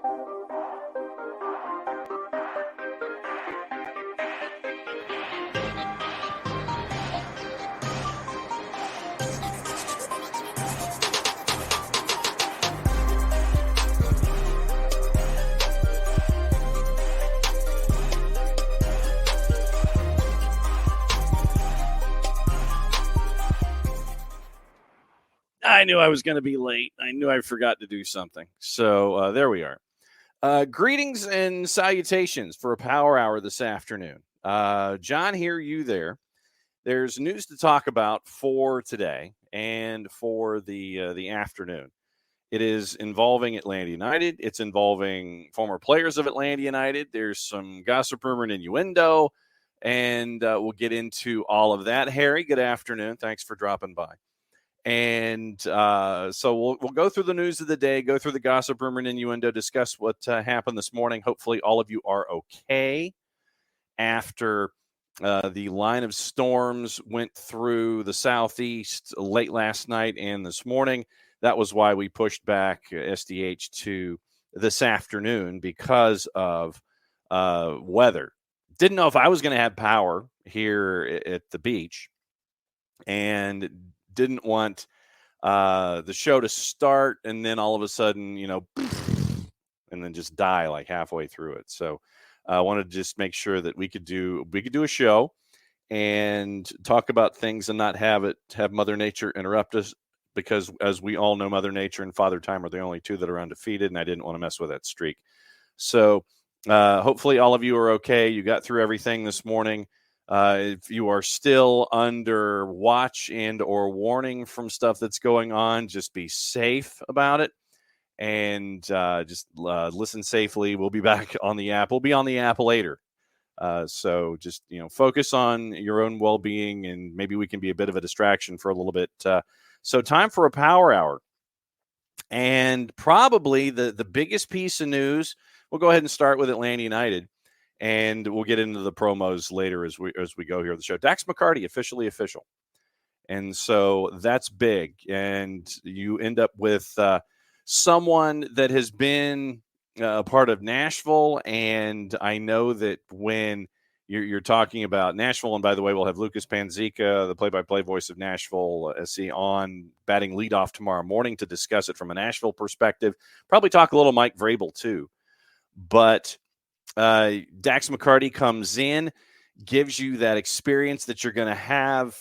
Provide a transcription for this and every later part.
I knew I was going to be late. I knew I forgot to do something. So there we are. Greetings and salutations for a power hour this afternoon. John here, you there. There's news to talk about for today and for the afternoon. It is involving Atlanta United. It's involving former players of Atlanta United. There's some gossip, rumor, and innuendo, and we'll get into all of that. Harry, good afternoon. Thanks for dropping by. And so we'll go through the news of the day, go through the gossip, rumor, and innuendo, discuss what happened this morning. Hopefully all of you are okay after the line of storms went through the southeast late last night and this morning. That was why we pushed back SDH to this afternoon because of weather. Didn't know if I was going to have power here at the beach, and didn't want the show to start and then all of a sudden, and then just die like halfway through it. So I wanted to just make sure that we could do a show and talk about things and not have Mother Nature interrupt us, because as we all know, Mother Nature and Father Time are the only two that are undefeated, and I didn't want to mess with that streak. So hopefully all of you are okay. You got through everything this morning. If you are still under watch and or warning from stuff that's going on, just be safe about it and just listen safely. We'll be back on the app. We'll be on the app later. So just, focus on your own well-being, and maybe we can be a bit of a distraction for a little bit. So time for a power hour. And probably the biggest piece of news, we'll go ahead and start with Atlanta United. And we'll get into the promos later as we go here on the show. Dax McCarty, officially official. And so that's big. And you end up with someone that has been a part of Nashville. And I know that when you're talking about Nashville, and by the way, we'll have Lucas Panzica, the play-by-play voice of Nashville SC, on batting leadoff tomorrow morning to discuss it from a Nashville perspective. Probably talk a little Mike Vrabel too. But Dax McCarty comes in, gives you that experience that you're going to have,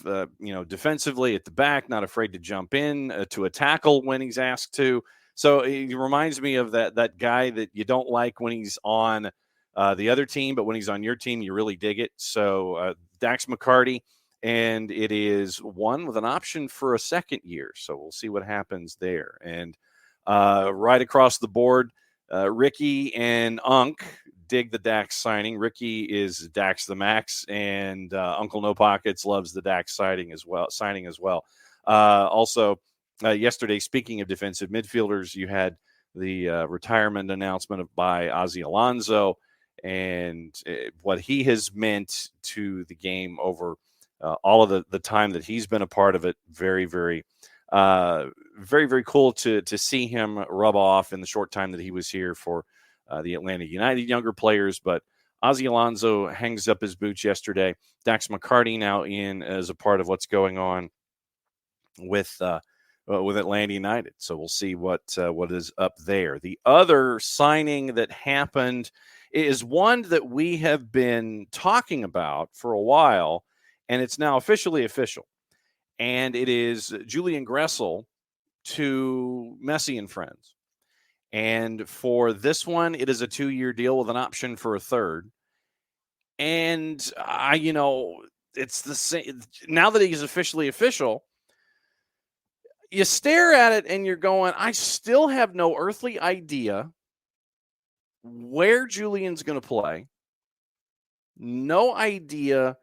defensively at the back, not afraid to jump in to a tackle when he's asked to. So it reminds me of that guy that you don't like when he's on the other team, but when he's on your team, you really dig it. So Dax McCarty, and it is one with an option for a second year. So we'll see what happens there. And right across the board, Ricky and Unk dig the Dax signing. Ricky is Dax the Max, and Uncle No Pockets loves the Dax signing as well. Also, yesterday, speaking of defensive midfielders, you had the retirement announcement by Ozzie Alonso, and what he has meant to the game over all of the time that he's been a part of it. Very, very, very, very cool to see him rub off in the short time that he was here for the Atlanta United younger players. But Ozzie Alonso hangs up his boots yesterday. Dax McCarty now in as a part of what's going on with Atlanta United. So we'll see what is up there. The other signing that happened is one that we have been talking about for a while, and it's now officially official. And it is Julian Gressel to Messi and Friends. And for this one, it is a 2-year deal with an option for a third. And it's the same. Now that he's officially official, you stare at it and you're going, I still have no earthly idea where Julian's going to play. No idea.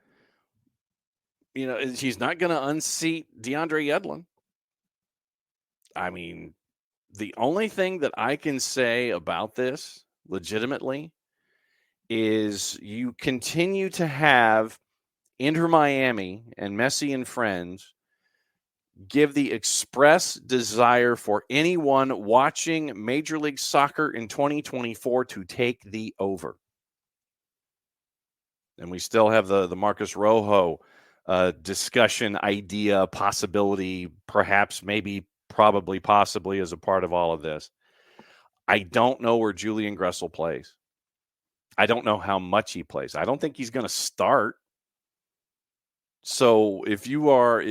He's not going to unseat DeAndre Yedlin. I mean, the only thing that I can say about this legitimately is you continue to have Inter Miami and Messi and Friends give the express desire for anyone watching Major League Soccer in 2024 to take the over. And we still have the Marcus Rojo discussion, idea, possibility, perhaps, maybe, probably, possibly as a part of all of this. I don't know where Julian Gressel plays. I don't know how much he plays. I don't think he's going to start. So if you are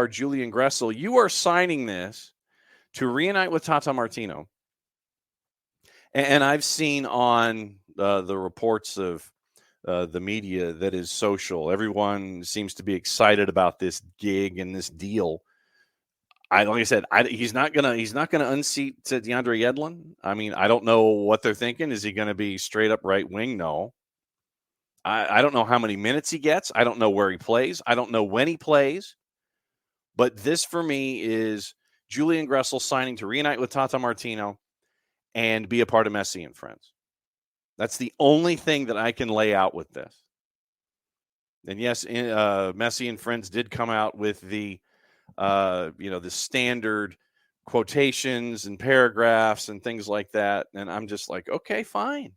Julian Gressel, you are signing this to reunite with Tata Martino. And I've seen on the reports of the media that is social, everyone seems to be excited about this gig and this deal. Like I said, he's not gonna unseat DeAndre Yedlin. I mean, I don't know what they're thinking. Is he going to be straight up right wing? No. I don't know how many minutes he gets. I don't know where he plays. I don't know when he plays. But this, for me, is Julian Gressel signing to reunite with Tata Martino and be a part of Messi and Friends. That's the only thing that I can lay out with this. And yes, Messi and Friends did come out with the the standard quotations and paragraphs and things like that. And I'm just like, okay, fine.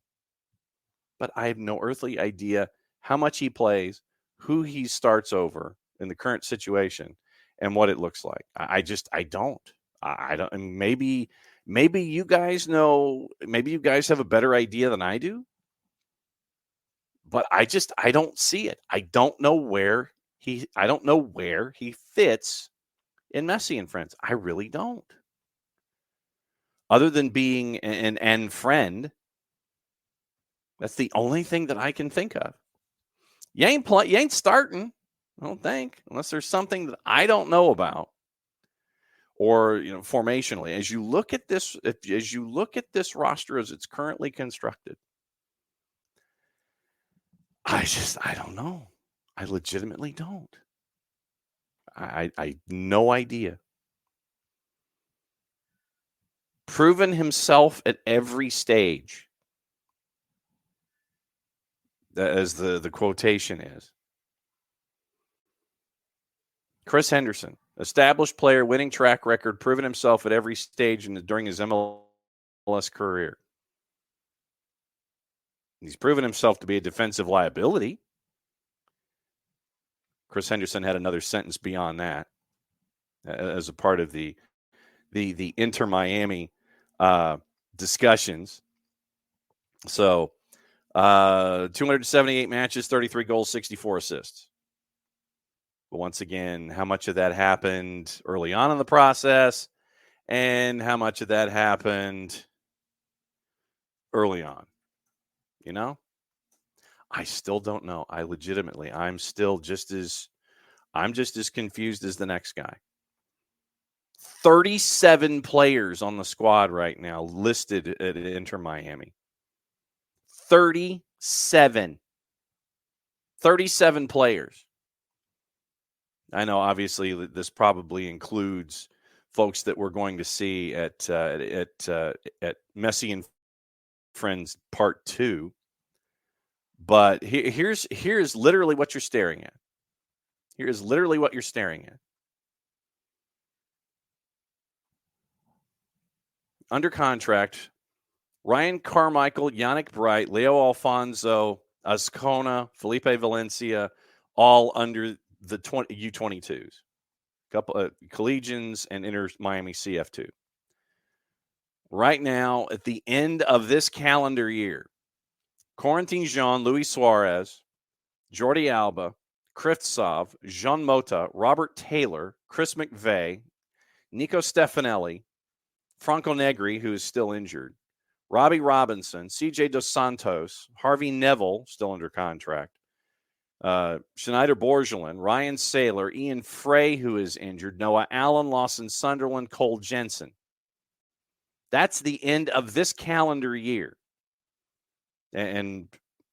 But I have no earthly idea how much he plays, who he starts over in the current situation, and what it looks like. I don't. I don't. And maybe you guys know. Maybe you guys have a better idea than I do. But I don't see it. I don't know where he fits in Messi and Friends. I really don't. Other than being an friend. That's the only thing that I can think of. You ain't starting, I don't think, unless there's something that I don't know about. Or, formationally, as you look at this roster as it's currently constructed, I don't know. I legitimately don't. I no idea. Proven himself at every stage. As the quotation is. Chris Henderson, established player, winning track record, proven himself at every stage during his MLS career. He's proven himself to be a defensive liability. Chris Henderson had another sentence beyond that as a part of the Inter Miami discussions. So 278 matches, 33 goals, 64 assists. But once again, how much of that happened early on in the process and how much of that happened early on? I still don't know. I'm just as confused as the next guy. 37 players on the squad right now listed at Inter Miami. 37 players. I know, obviously, this probably includes folks that we're going to see at Messi and Friends Part 2. But here's literally what you're staring at. Here is literally what you're staring at. Under contract, Ryan Carmichael, Yannick Bright, Leo Alfonso, Azcona, Felipe Valencia, all under the U22s. A couple of collegians and Inter Miami CF2. Right now, at the end of this calendar year, Corentin Jean, Luis Suarez, Jordi Alba, Krivtsov, Jean Mota, Robert Taylor, Chris McVeigh, Nico Stefanelli, Franco Negri, who is still injured, Robbie Robinson, CJ Dos Santos, Harvey Neville, still under contract, Schneider Borgelin, Ryan Saylor, Ian Frey, who is injured, Noah Allen, Lawson Sunderland, Cole Jensen. That's the end of this calendar year. And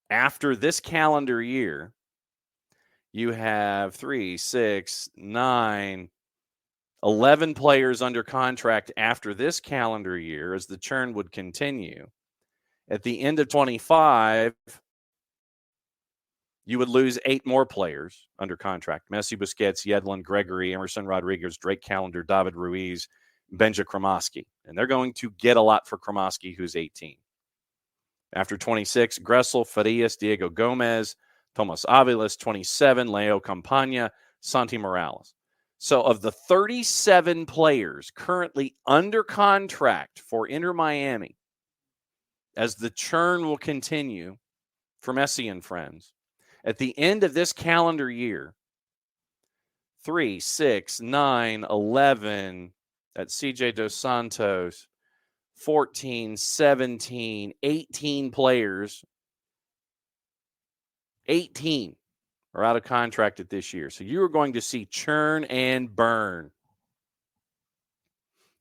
after this calendar year, you have 3, 6, 9, 11 players under contract after this calendar year as the churn would continue. At the end of 25, You would lose 8 more players under contract. Messi, Busquets, Yedlin, Gregory, Emerson Rodriguez, Drake Callender, David Ruiz, Benja Kremoski. And they're going to get a lot for Kremoski, who's 18. After 26, Gressel, Farias, Diego Gomez, Tomas Avilas, 27, Leo Campagna, Santi Morales. So of the 37 players currently under contract for Inter Miami, as the churn will continue for Messi and Friends, at the end of this calendar year, 3, 6, 9, 11, that's CJ Dos Santos, 14, 17, 18 players, 18 are out of contract at this year. So you are going to see churn and burn.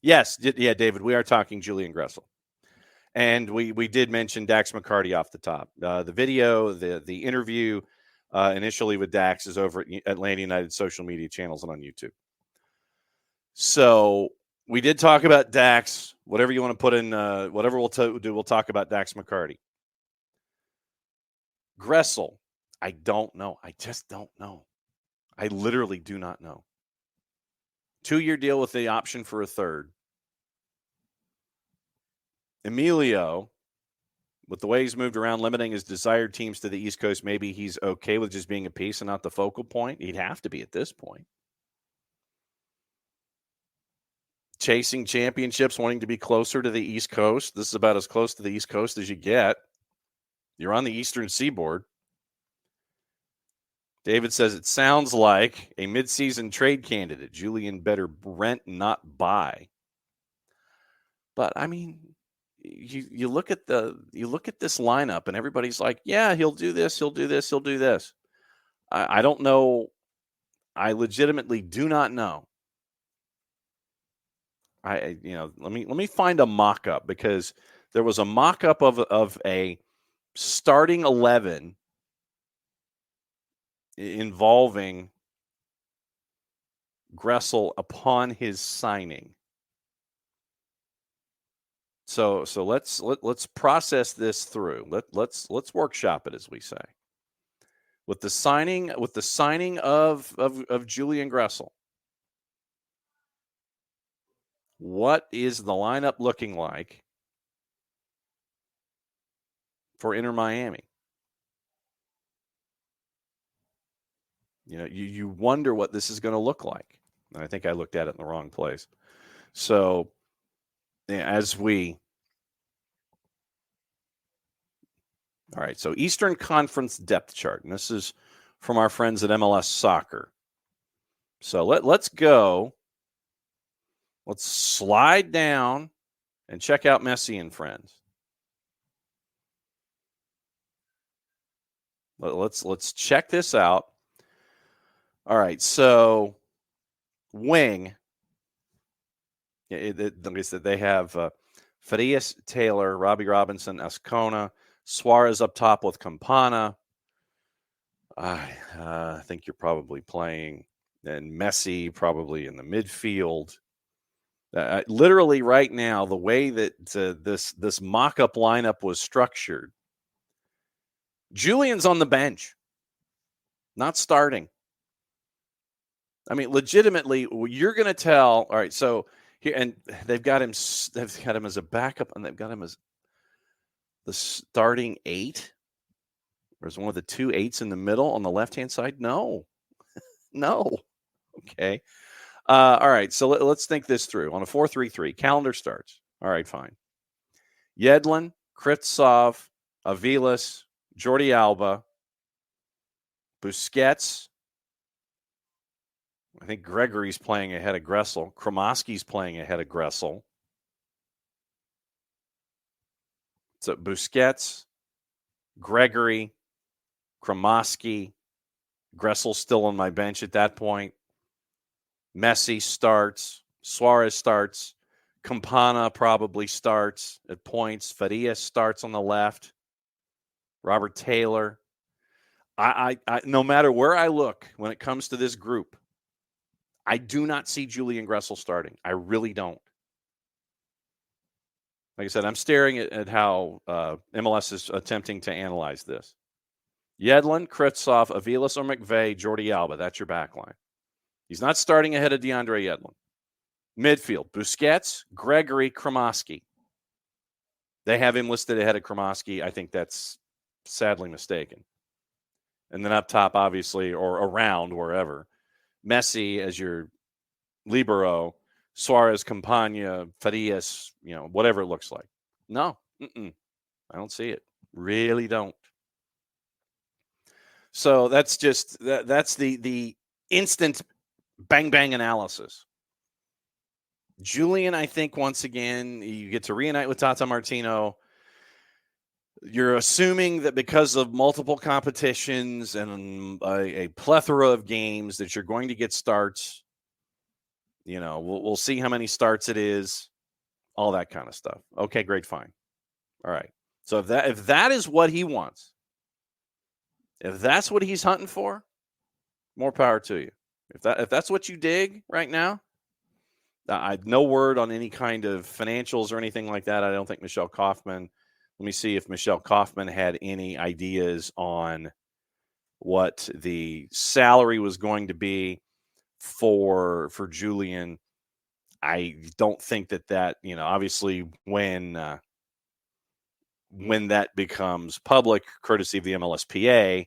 Yes, yeah, David, we are talking Julian Gressel. And we did mention Dax McCarty off the top. The video, the interview initially with Dax is over at Atlanta United social media channels and on YouTube. So we did talk about Dax. Whatever you want to put in, whatever we'll do, we'll talk about Dax McCarty. Gressel, I don't know. I just don't know. I literally do not know. 2-year deal with the option for a third. Emilio, with the way he's moved around, limiting his desired teams to the East Coast, maybe he's okay with just being a piece and not the focal point. He'd have to be at this point. Chasing championships, wanting to be closer to the East Coast. This is about as close to the East Coast as you get. You're on the Eastern Seaboard. David says it sounds like a midseason trade candidate. Julian better rent, not buy. But I mean, you look at this lineup, and everybody's like, yeah, he'll do this, he'll do this, he'll do this. I don't know. I legitimately do not know. Let me find a mock-up, because there was a mock-up of a starting 11 involving Gressel upon his signing. So let's process this through. Let's workshop it, as we say. With the signing of Julian Gressel, what is the lineup looking like for Inter Miami? You wonder what this is going to look like. And I think I looked at it in the wrong place. So all right, so Eastern Conference depth chart, and this is from our friends at MLS Soccer. So let's go. Let's slide down and check out Messi and Friends. Let's check this out. All right, so wing. Like I said, they have Farias, Taylor, Robbie Robinson, Ascona, Suarez up top with Campana. I think you're probably playing, and Messi probably in the midfield. Literally right now, the way that this mock-up lineup was structured, Julian's on the bench, not starting. I mean, legitimately, you're going to tell. All right, so here, and they've got him as a backup, and they've got him as the starting 8. There's one of the 2 8s in the middle on the left-hand side. No. Okay. All right, so let's think this through. On a 4-3-3, calendar starts. All right, fine. Yedlin, Kritsov, Avilas, Jordi Alba, Busquets. I think Gregory's playing ahead of Gressel. Kremoski's playing ahead of Gressel. So Busquets, Gregory, Kremoski, Gressel's still on my bench at that point. Messi starts. Suarez starts. Campana probably starts at points. Farias starts on the left. Robert Taylor. I no matter where I look when it comes to this group, I do not see Julian Gressel starting. I really don't. Like I said, I'm staring at how MLS is attempting to analyze this. Yedlin, Kritzhoff, Aviles or McVeigh, Jordi Alba. That's your back line. He's not starting ahead of DeAndre Yedlin. Midfield, Busquets, Gregory, Kremoski. They have him listed ahead of Kremoski. I think that's sadly mistaken. And then up top, obviously, or around wherever, Messi as your libero, Suarez, Campagna, Farias, whatever it looks like. No, I don't see it. Really don't. So that's just that's the instant bang bang analysis. Julian, I think once again you get to reunite with Tata Martino. You're assuming that because of multiple competitions and a plethora of games that you're going to get starts. We'll see how many starts it is, all that kind of stuff. Okay, great, fine. All right. So if that is what he wants, if that's what he's hunting for, more power to you. If that's what you dig right now, no word on any kind of financials or anything like that. I don't think Michelle Kaufman. Let me see if Michelle Kaufman had any ideas on what the salary was going to be for Julian. I don't think that obviously when that becomes public, courtesy of the MLSPA,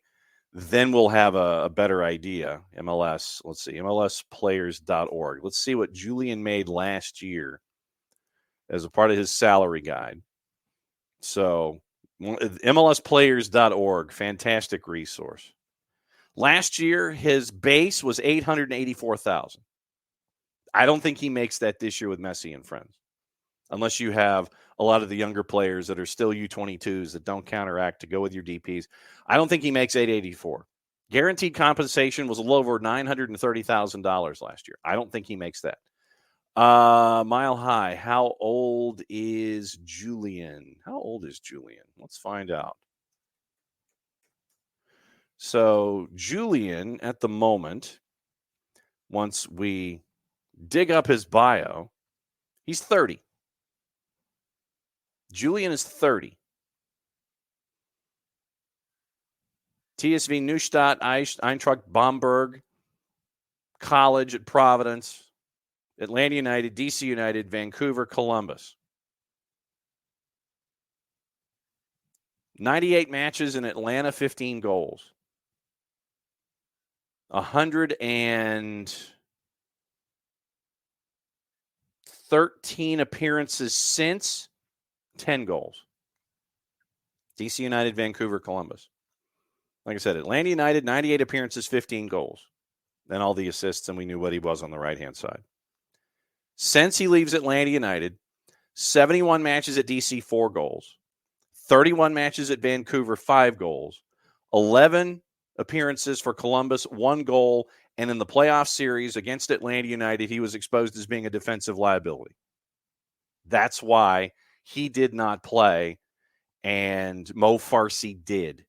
then we'll have a better idea. MLS, let's see, MLSplayers.org. Let's see what Julian made last year as a part of his salary guide. So MLSplayers.org, fantastic resource. Last year, his base was $884,000. I don't think he makes that this year with Messi and Friends, unless you have a lot of the younger players that are still U22s that don't counteract to go with your DPs. I don't think he makes $884,000. Guaranteed compensation was a little over $930,000 last year. I don't think he makes that. Mile High, how old is Julian? Let's find out. So Julian, at the moment, once we dig up his bio, he's 30. Julian is 30. TSV Neustadt, Eintracht Bamberg, college at Providence, Atlanta United, DC United, Vancouver, Columbus. 98 matches in Atlanta, 15 goals. 113 appearances since, 10 goals. DC United, Vancouver, Columbus. Like I said, Atlanta United, 98 appearances, 15 goals. Then all the assists, and we knew what he was on the right-hand side. Since he leaves Atlanta United, 71 matches at DC, 4 goals. 31 matches at Vancouver, 5 goals. 11 appearances for Columbus, 1 goal. And in the playoff series against Atlanta United, he was exposed as being a defensive liability. That's why he did not play, and Mo Farsi did.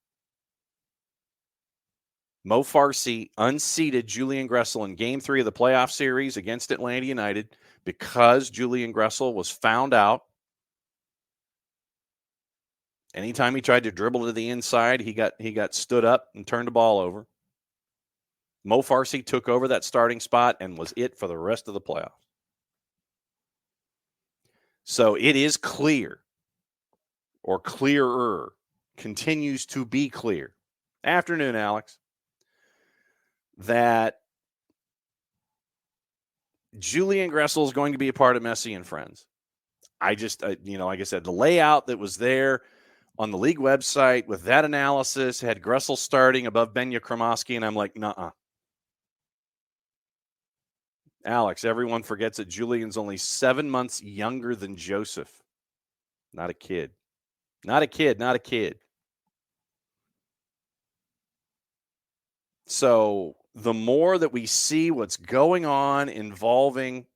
Mo Farsi unseated Julian Gressel in Game 3 of the playoff series against Atlanta United because Julian Gressel was found out. Anytime he tried to dribble to the inside, he got stood up and turned the ball over. Mo Farsi took over that starting spot and was it for the rest of the playoffs. So it is clear, or clearer, continues to be clear. Afternoon, Alex. That Julian Gressel is going to be a part of Messi and Friends. Like I said, the layout that was there on the league website with that analysis had Gressel starting above Benya Kremoski, and I'm like, nuh-uh. Alex, everyone forgets that Julian's only 7 months younger than Joseph. Not a kid. Not a kid. So the more that we see what's going on involving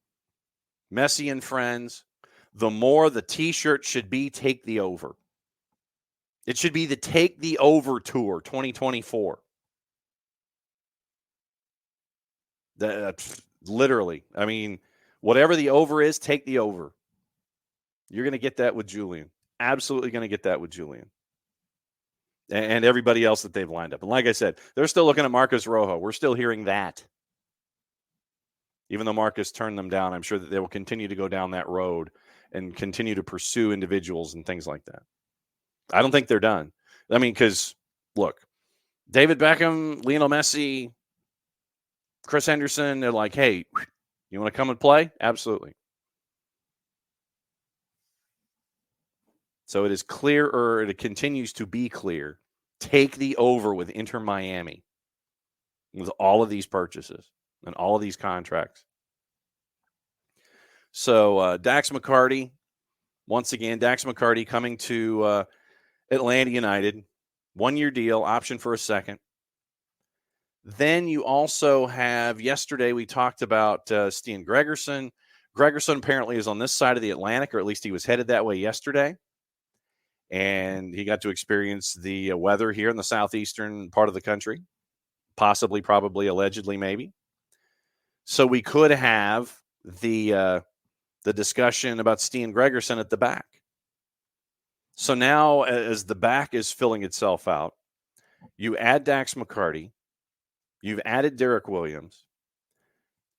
Messi and Friends, the more the T-shirt should be Take the Over. It should be the Take the Over Tour 2024. Literally. I mean, whatever the over is, take the over. You're going to get that with Julian. Absolutely going to get that with Julian. and everybody else that they've lined up. And like I said, they're still looking at Marcus Rojo. We're still hearing that. Even though Marcus turned them down, I'm sure that they will continue to go down that road and continue to pursue individuals and things like that. I don't think they're done. I mean, because, look, David Beckham, Lionel Messi, Chris Henderson, they're like, hey, you want to come and play? Absolutely. So it is clear, or it continues to be clear. Take the over with Inter Miami with all of these purchases and all of these contracts. So Dax McCarty, once again, Dax McCarty coming to Atlanta United, 1-year deal, option for a second. Then you also have, yesterday we talked about Stian Gregerson. Gregerson apparently is on this side of the Atlantic, or at least he was headed that way yesterday. And he got to experience the weather here in the southeastern part of the country, possibly, probably, allegedly, maybe. So we could have the discussion about Stian Gregerson at the back. So now, as the back is filling itself out, you add Dax McCarty, you've added Derek Williams,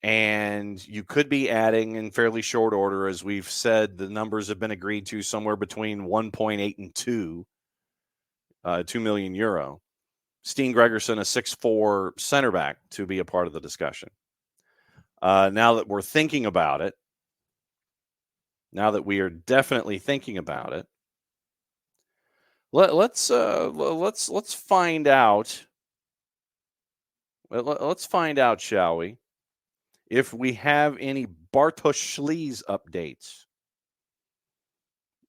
and you could be adding in fairly short order, as we've said, the numbers have been agreed to somewhere between 1.8 and 2 million euro. Stian Gregerson, a 6'4" center back, to be a part of the discussion. Now that we're thinking about it, now that we are definitely thinking about it, let's find out. Let's find out, shall we, if we have any Bartosz Szliz updates.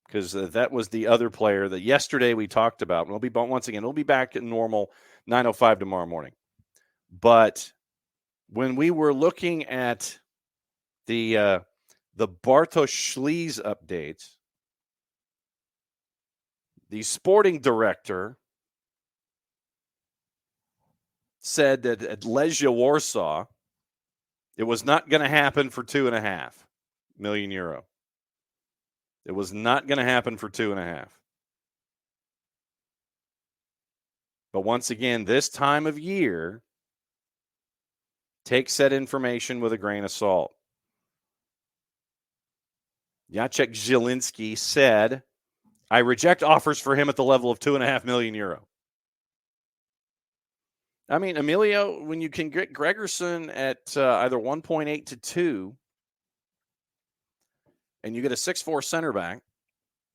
Because that was the other player that yesterday we talked about. We'll be back at normal 9:05 tomorrow morning. But when we were looking at the Bartosz Szliz updates, the sporting director said that at Legia Warsaw, it was not going to happen for 2.5 million euro. It was not going to happen for 2.5. But once again, this time of year, take said information with a grain of salt. Jacek Zielinski said, I reject offers for him at the level of 2.5 million euro. I mean, Emilio, when you can get Gregerson at either 1.8 to 2, and you get a 6'4" center back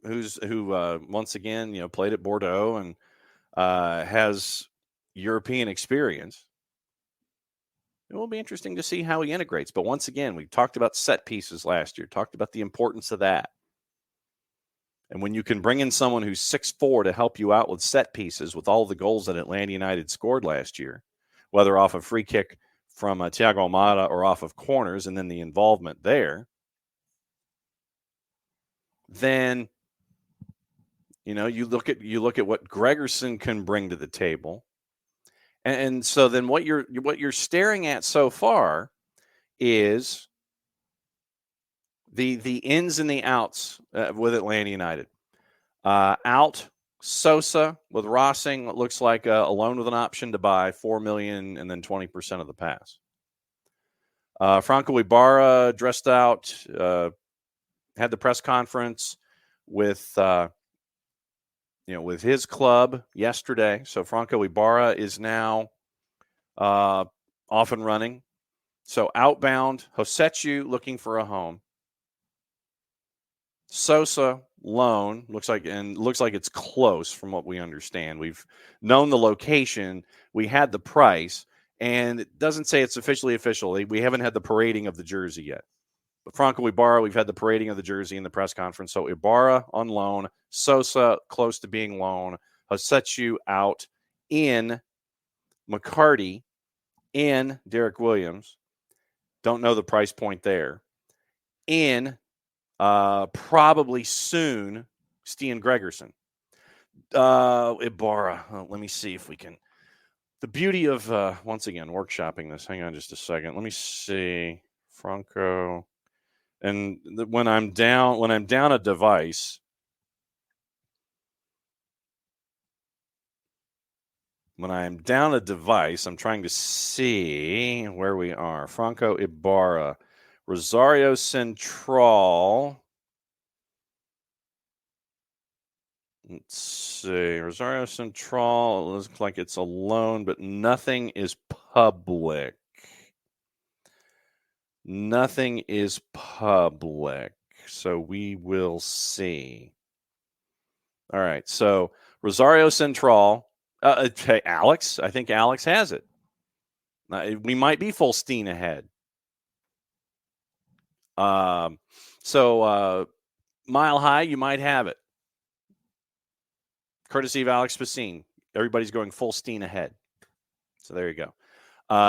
who once again, played at Bordeaux and has European experience, it will be interesting to see how he integrates. But once again, we talked about set pieces last year, talked about the importance of that. And when you can bring in someone who's 6'4" to help you out with set pieces, with all the goals that Atlanta United scored last year, whether off a free kick from Thiago Almada or off of corners, and then the involvement there, then you look at what Gregerson can bring to the table, and so then what you're staring at so far is the ins and the outs with Atlanta United. Out Sosa with Rossing, it looks like a loan with an option to buy, $4 million, and then 20% of the pass. Franco Ibarra dressed out, had the press conference with with his club yesterday. So Franco Ibarra is now off and running. So outbound, Hosechu looking for a home. Sosa loan looks like it's close from what we understand. We've known the location, we had the price, and it doesn't say it's officially official. We haven't had the parading of the jersey yet. But Franco Ibarra, we've had the parading of the jersey in the press conference. So Ibarra on loan, Sosa close to being loan, Hosechu out, in McCarty, in Derek Williams. Don't know the price point there. In probably soon, Stian Gregerson. Ibarra. Let me see if we can. The beauty of, once again, workshopping this. Hang on just a second. Let me see. Franco. And when I'm down a device, when I'm down a device, I'm trying to see where we are. Franco Ibarra, Rosario Central. Let's see. Rosario Central, it looks like it's a loan, but nothing is public. Nothing is public. So we will see. All right. So Rosario Central. Hey, Alex. I think Alex has it. We might be full steam ahead. So Mile High, you might have it. Courtesy of Alex Pacine. Everybody's going full steam ahead. So there you go.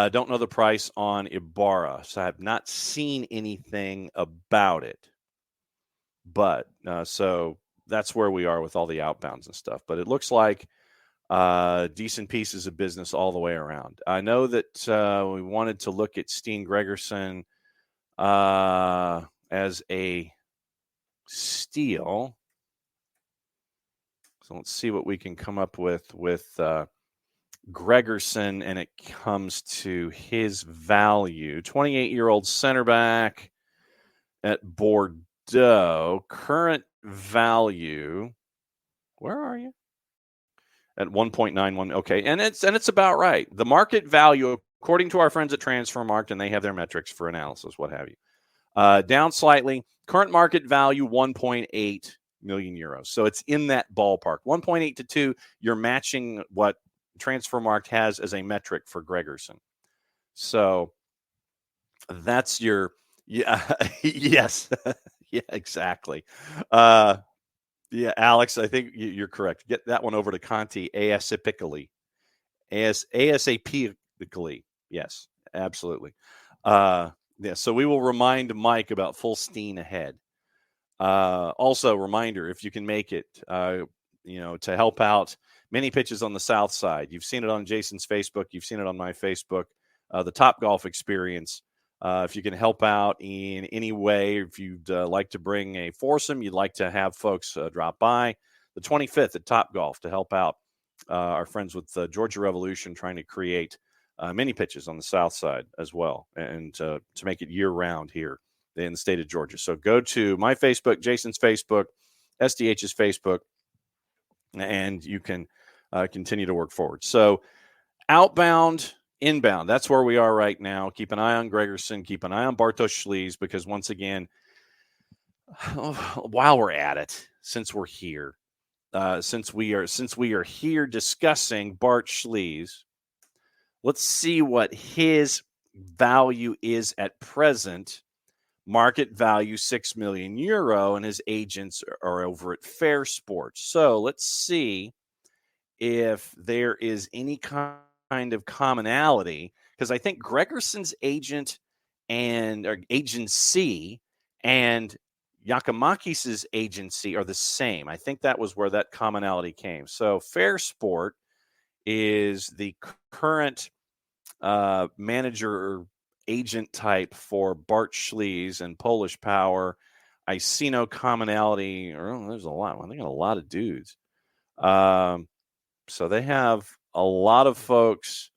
Don't know the price on Ibarra, so I have not seen anything about it. But so that's where we are with all the outbounds and stuff. But it looks like decent pieces of business all the way around. I know that we wanted to look at Steen Gregerson as a steal. So let's see what we can come up with Gregerson, and it comes to his value. 28-year-old center back at Bordeaux. Current value, where are you? At 1.91. Okay, and it's about right. The market value, according to our friends at Transfermarkt, and they have their metrics for analysis, what have you. Down slightly. Current market value, 1.8 million euros. So it's in that ballpark. 1.8 to 2, you're matching what Transfermarkt has as a metric for Gregerson. So that's your, yeah, yes. Yeah, exactly. Yeah, Alex, I think you're correct. Get that one over to Conti ASAPically. ASAPically. Yes, absolutely. Yeah, so we will remind Mike about full steam ahead. Also, reminder, if you can make it, to help out many pitches on the south side. You've seen it on Jason's Facebook. You've seen it on my Facebook. The Top Golf Experience. If you can help out in any way, if you'd like to bring a foursome, you'd like to have folks drop by the 25th at Top Golf to help out our friends with Georgia Revolution trying to create mini pitches on the south side as well, and to make it year-round here in the state of Georgia. So go to my Facebook, Jason's Facebook, SDH's Facebook, and you can continue to work forward. So outbound, inbound, that's where we are right now. Keep an eye on Gregerson. Keep an eye on Bartosz Szliz, because once again, while we're at it, since we're here, since we are here discussing Bart Szliz, let's see what his value is at present. Market value €6 million, and his agents are over at Fair Sports. So let's see if there is any kind of commonality, because I think Gregerson's agent or agency and Yakimakis' agency are the same. I think that was where that commonality came. So Fair Sport is the current manager agent type for Bart Szliz and Polish Power. I see no commonality. There's a lot. They got a lot of dudes. So they have a lot of folks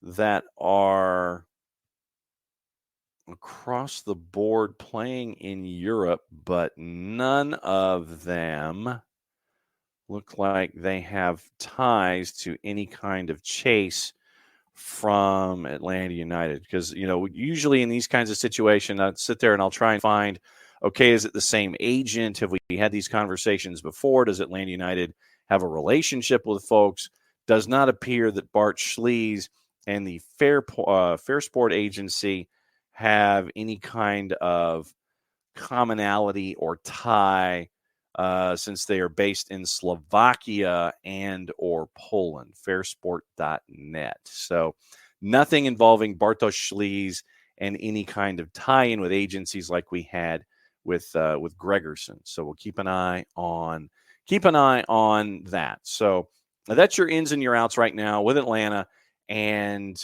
that are across the board playing in Europe, but none of them look like they have ties to any kind of chase from Atlanta United. Because, usually in these kinds of situations, I'd sit there and I'll try and find, okay, is it the same agent? Have we had these conversations before? Does Atlanta United have a relationship with folks? Does not appear that Bart Szliz and the Fair Sport agency have any kind of commonality or tie, since they are based in Slovakia and or Poland. Fairsport.net. So nothing involving Bartosz Szliz and any kind of tie-in with agencies like we had with Gregerson. So we'll keep an eye on that. So that's your ins and your outs right now with Atlanta, and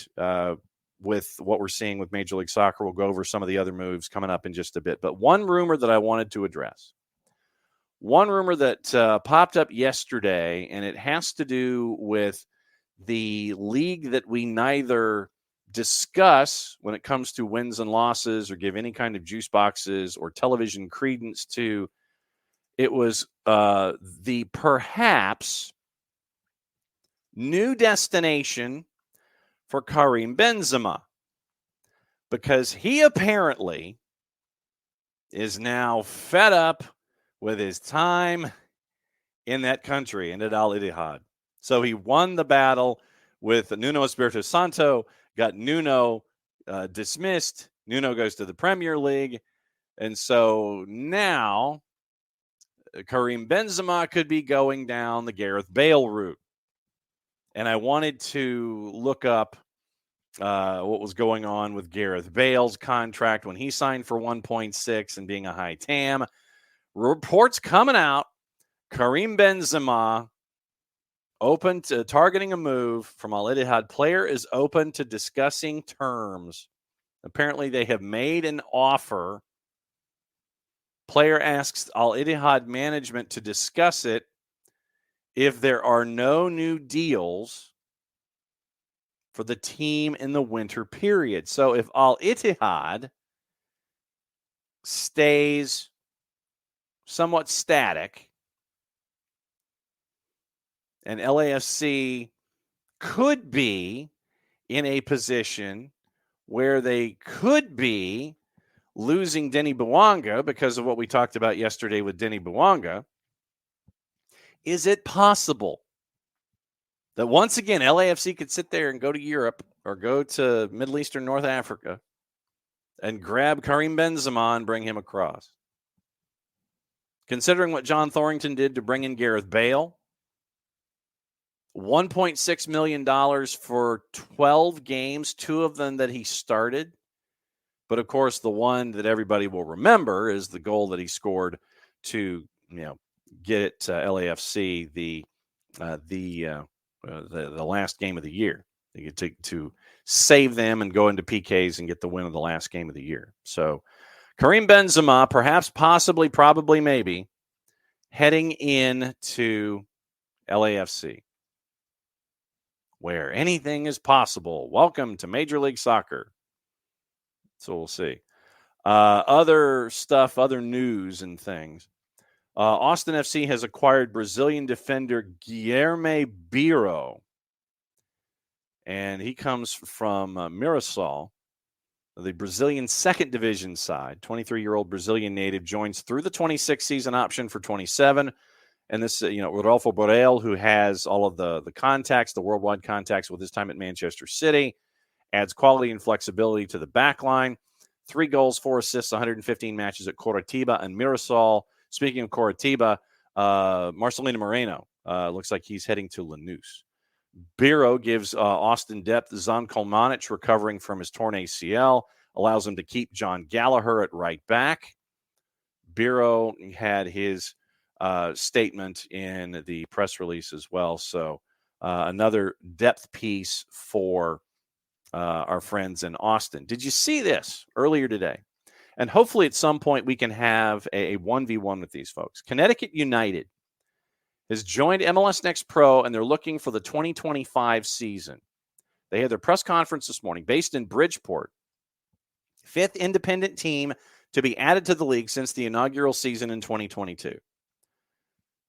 with what we're seeing with Major League Soccer. We'll go over some of the other moves coming up in just a bit. But one rumor that I wanted to address. One rumor that popped up yesterday, and it has to do with the league that we neither discuss when it comes to wins and losses or give any kind of juice boxes or television credence to. It was the perhaps new destination for Karim Benzema, because he apparently is now fed up with his time in that country and at Al Ittihad. So he won the battle with Nuno Espirito Santo, got Nuno dismissed. Nuno goes to the Premier League. And so now Karim Benzema could be going down the Gareth Bale route. And I wanted to look up what was going on with Gareth Bale's contract when he signed for 1.6 and being a high TAM. Reports coming out, Karim Benzema open to targeting a move from Al Ittihad. Player is open to discussing terms. Apparently, they have made an offer. Player asks Al Ittihad management to discuss it if there are no new deals for the team in the winter period. So if Al Ittihad stays somewhat static and LAFC could be in a position where they could be losing Denny Bouanga because of what we talked about yesterday with Denny Bouanga, is it possible that once again LAFC could sit there and go to Europe or go to Middle Eastern North Africa and grab Karim Benzema and bring him across? Considering what John Thorrington did to bring in Gareth Bale, $1.6 million for 12 games, 2 of them that he started. But, of course, the one that everybody will remember is the goal that he scored to, get LAFC the last game of the year. They get to save them and go into PKs and get the win of the last game of the year. So, Karim Benzema, perhaps, possibly, probably, maybe, heading into LAFC, where anything is possible. Welcome to Major League Soccer. So we'll see. Other stuff, other news and things. Austin FC has acquired Brazilian defender Guilherme Biro. And he comes from Mirassol, the Brazilian second division side. 23-year-old Brazilian native joins through the 26 season option for 27. And this, Rodolfo Borrell, who has all of the contacts, the worldwide contacts with his time at Manchester City, adds quality and flexibility to the back line. 3 goals, 4 assists, 115 matches at Coritiba and Mirassol. Speaking of Coritiba, Marcelino Moreno looks like he's heading to Lanús. Biro gives Austin depth. Zan Kolmanic, recovering from his torn ACL, allows him to keep John Gallagher at right back. Biro had his statement in the press release as well. So another depth piece for our friends in Austin. Did you see this earlier today? And hopefully at some point we can have a 1v1 with these folks. Connecticut United has joined MLS Next Pro, and they're looking for the 2025 season. They had their press conference this morning, based in Bridgeport. 5th independent team to be added to the league since the inaugural season in 2022.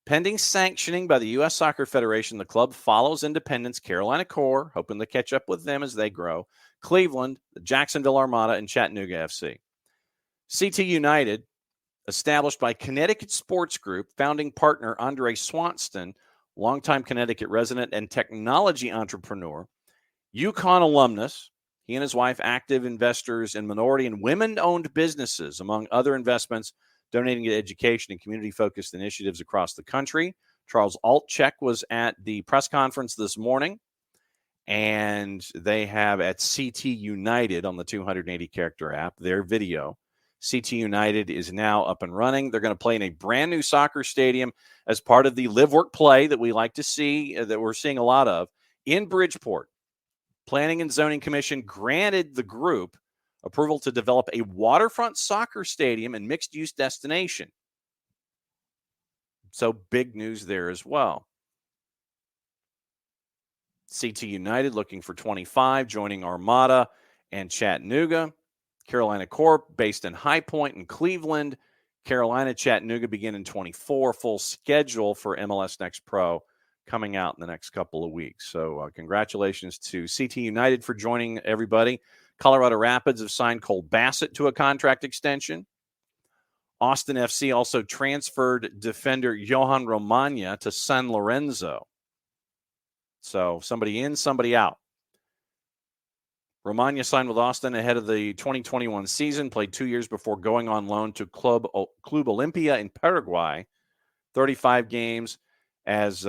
Pending sanctioning by the U.S. Soccer Federation, the club follows Independence, Carolina Core, hoping to catch up with them as they grow, Cleveland, the Jacksonville Armada, and Chattanooga FC. CT United, established by Connecticut Sports Group, founding partner Andre Swanston, longtime Connecticut resident and technology entrepreneur, UConn alumnus. He and his wife, active investors in minority and women-owned businesses, among other investments, donating to education and community-focused initiatives across the country. Charles Altchek was at the press conference this morning, and they have at CT United on the 280-character app their video. CT United is now up and running. They're going to play in a brand new soccer stadium as part of the live, work, play that we like to see, that we're seeing a lot of, in Bridgeport. Planning and Zoning Commission granted the group approval to develop a waterfront soccer stadium and mixed-use destination. So big news there as well. CT United looking for 25, joining Armada and Chattanooga. Carolina Corp, based in High Point in Cleveland. Carolina, Chattanooga begin in 24. Full schedule for MLS Next Pro coming out in the next couple of weeks. So congratulations to CT United for joining everybody. Colorado Rapids have signed Cole Bassett to a contract extension. Austin FC also transferred defender Johan Romagna to San Lorenzo. So somebody in, somebody out. Romagna signed with Austin ahead of the 2021 season, played 2 years before going on loan to Club Olimpia in Paraguay. 35 games as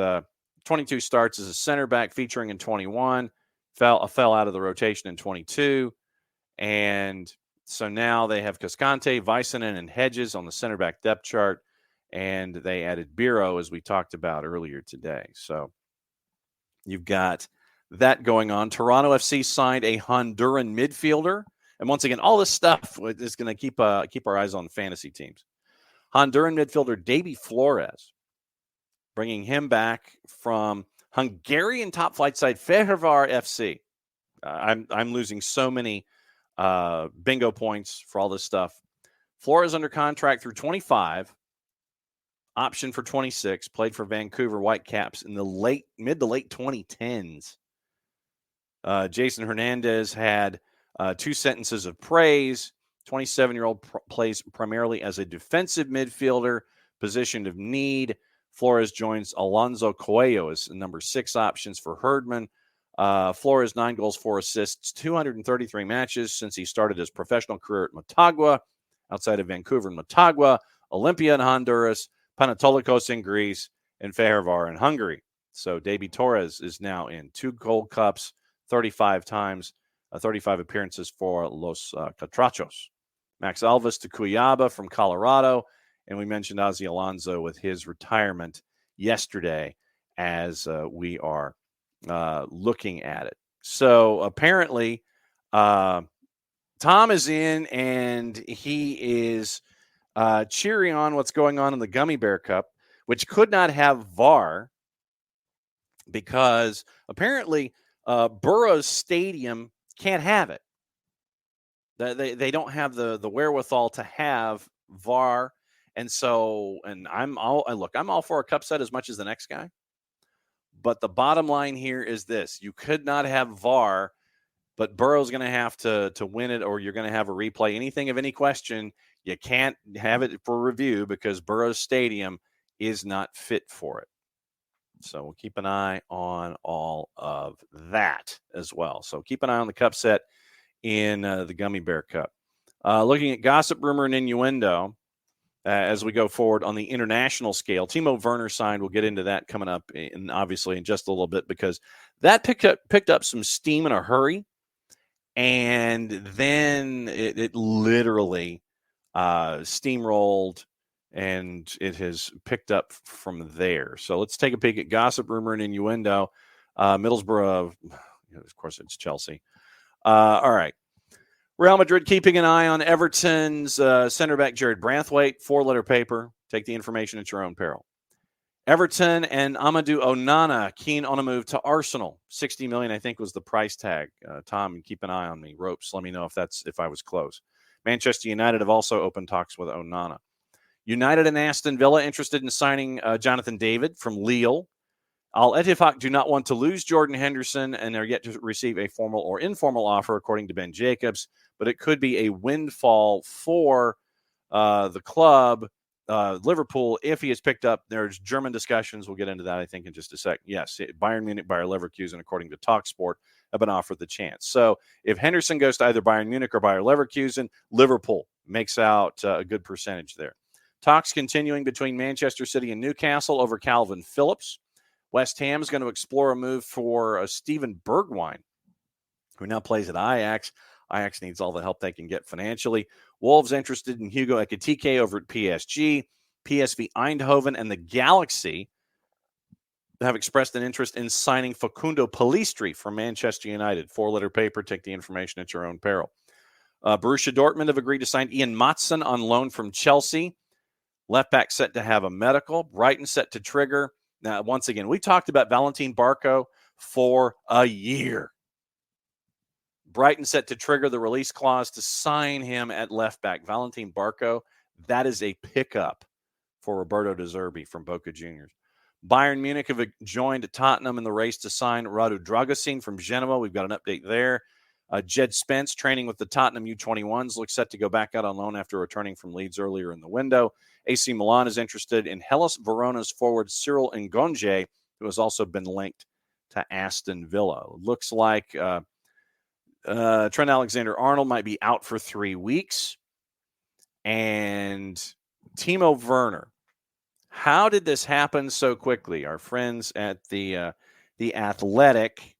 22 starts as a center back, featuring in 21. Fell out of the rotation in 22. And so now they have Cascante, Vicenen, and Hedges on the center back depth chart. And they added Biro, as we talked about earlier today. So you've got that going on. Toronto FC signed a Honduran midfielder. And once again, all this stuff is going to keep our eyes on fantasy teams. Honduran midfielder Davy Flores, bringing him back from Hungarian top flight side Fehérvár FC. I'm losing so many bingo points for all this stuff. Flores under contract through 25. Option for 26. Played for Vancouver Whitecaps in the mid to late 2010s. Jason Hernandez had 2 sentences of praise. 27-year-old plays primarily as a defensive midfielder, position of need. Flores joins Alonso Coelho as number 6 options for Herdman. Flores, 9 goals, 4 assists, 233 matches since he started his professional career at Motagua, outside of Vancouver and Motagua, Olimpia in Honduras, Panatolikos in Greece, and Fehérvár in Hungary. So Davy Torres is now in 2 Gold Cups, 35 times, 35 appearances for Los Catrachos. Max Alves to Cuyaba from Colorado. And we mentioned Ozzy Alonso with his retirement yesterday as we are looking at it. So apparently Tom is in and he is cheering on what's going on in the Gummy Bear Cup, which could not have VAR because apparently Burroughs Stadium can't have it. They don't have the wherewithal to have VAR. And so, I'm all for a cup set as much as the next guy. But the bottom line here is this. You could not have VAR, but Burrow's going to have to win it, or you're going to have a replay. Anything of any question, you can't have it for review because Burroughs Stadium is not fit for it. So we'll keep an eye on all of that as well. So keep an eye on the cup set in the Gummy Bear Cup. Looking at gossip, rumor, and innuendo as we go forward on the international scale. Timo Werner signed. We'll get into that coming up, obviously in just a little bit, because that picked up some steam in a hurry, and then it literally steamrolled, and it has picked up from there. So let's take a peek at gossip, rumor, and innuendo. Middlesbrough, of course, it's Chelsea. All right. Real Madrid keeping an eye on Everton's center back Jared Brathwaite. 4-letter paper. Take the information at your own peril. Everton and Amadou Onana keen on a move to Arsenal. $60 million, I think, was the price tag. Tom, keep an eye on me. Ropes, let me know if I was close. Manchester United have also opened talks with Onana. United and Aston Villa interested in signing Jonathan David from Lille. Al Ettifaq do not want to lose Jordan Henderson, and they're yet to receive a formal or informal offer, according to Ben Jacobs. But it could be a windfall for the club, Liverpool, if he is picked up. There's German discussions. We'll get into that, I think, in just a second. Yes, Bayern Munich, Bayer Leverkusen, according to TalkSport, have been offered the chance. So if Henderson goes to either Bayern Munich or Bayer Leverkusen, Liverpool makes out a good percentage there. Talks continuing between Manchester City and Newcastle over Calvin Phillips. West Ham is going to explore a move for Steven Bergwijn, who now plays at Ajax. Ajax needs all the help they can get financially. Wolves interested in Hugo Ekitike over at PSG. PSV Eindhoven and the Galaxy have expressed an interest in signing Facundo Pellistri from Manchester United. 4-letter paper. Take the information at your own peril. Borussia Dortmund have agreed to sign Ian Maatsen on loan from Chelsea. Left back set to have a medical. Brighton set to trigger. Now, once again, we talked about Valentin Barco for a year. Brighton set to trigger the release clause to sign him at left back. Valentin Barco, that is a pickup for Roberto De Zerbi from Boca Juniors. Bayern Munich have joined Tottenham in the race to sign Radu Dragusin from Genoa. We've got an update there. Jed Spence, training with the Tottenham U21s, looks set to go back out on loan after returning from Leeds earlier in the window. AC Milan is interested in Hellas Verona's forward Cyril Ngonge, who has also been linked to Aston Villa. Looks like Trent Alexander-Arnold might be out for 3 weeks. And Timo Werner. How did this happen so quickly? Our friends at the Athletic